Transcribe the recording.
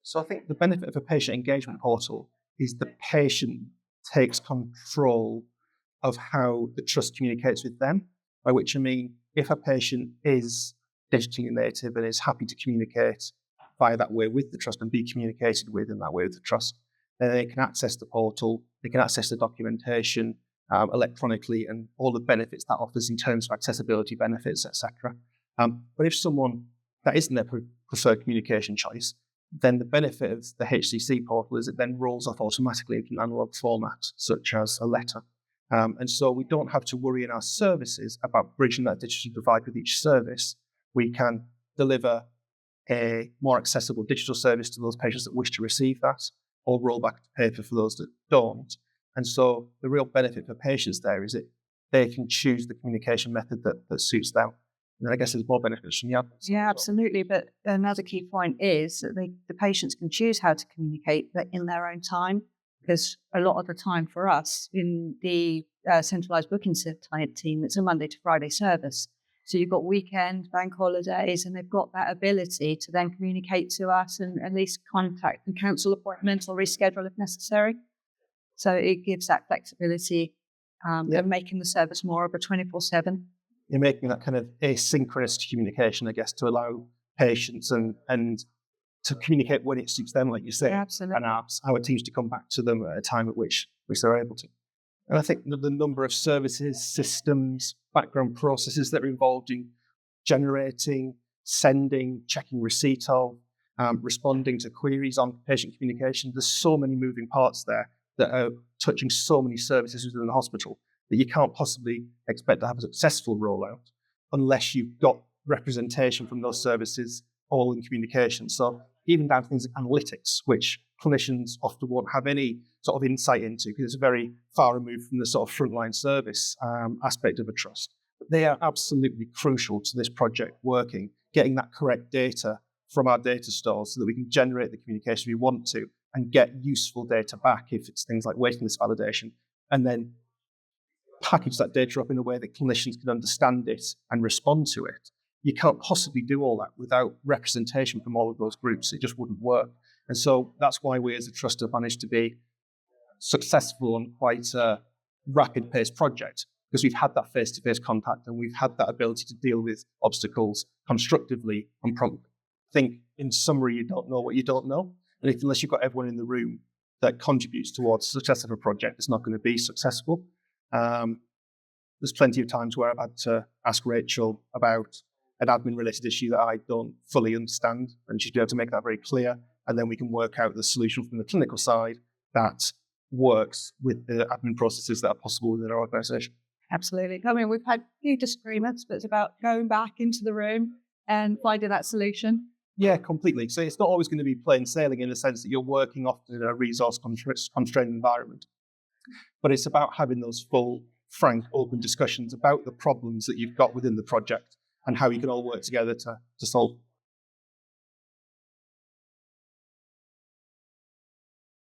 So I think the benefit of a patient engagement portal is the patient takes control of how the trust communicates with them, by which I mean, if a patient is digitally native and is happy to communicate via that way with the trust and be communicated with in that way with the trust, then they can access the portal, they can access the documentation electronically and all the benefits that offers in terms of accessibility benefits, etc. But if someone that isn't their preferred communication choice, then the benefit of the HCC portal is it then rolls off automatically into an analog format, such as a letter. And so we don't have to worry in our services about bridging that digital divide with each service. We can deliver a more accessible digital service to those patients that wish to receive that, or roll back to paper for those that don't. And so the real benefit for patients there is that they can choose the communication method that suits them. And I guess there's more benefits from the admin. Yeah, absolutely. But another key point is that the patients can choose how to communicate in their own time, because a lot of the time for us in the centralised booking team, it's a Monday to Friday service. So you've got weekend, bank holidays, and they've got that ability to then communicate to us and at least contact and cancel appointments or reschedule if necessary. So it gives that flexibility and making the service more of a 24/7. You're making that kind of asynchronous communication, I guess, to allow patients and to communicate when it suits them, like you say. Absolutely. And our teams to come back to them at a time at which they're able to. And I think the number of services, systems, background processes that are involved in generating, sending, checking receipt of, responding to queries on patient communication, there's so many moving parts there that are touching so many services within the hospital that you can't possibly expect to have a successful rollout unless you've got representation from those services all in communication. So even down to things like analytics, which clinicians often won't have any sort of insight into because it's very far removed from the sort of frontline service aspect of a trust. But they are absolutely crucial to this project working, getting that correct data from our data stores so that we can generate the communication we want to and get useful data back if it's things like waiting list validation, and then package that data up in a way that clinicians can understand it and respond to it. You can't possibly do all that without representation from all of those groups. It just wouldn't work. And so that's why we as a trust have managed to be successful on quite a rapid-paced project, because we've had that face-to-face contact and we've had that ability to deal with obstacles constructively and promptly. I think in summary, you don't know what you don't know. And unless you've got everyone in the room that contributes towards the success of a project, it's not going to be successful. There's plenty of times where I've had to ask Rachel about an admin-related issue that I don't fully understand, and she's been able to make that very clear, and then we can work out the solution from the clinical side that works with the admin processes that are possible within our organisation. Absolutely. I mean, we've had a few disagreements, but it's about going back into the room and finding that solution. Yeah, completely. So it's not always going to be plain sailing in the sense that you're working often in a resource-constrained environment. But it's about having those full, frank, open discussions about the problems that you've got within the project and how you can all work together to solve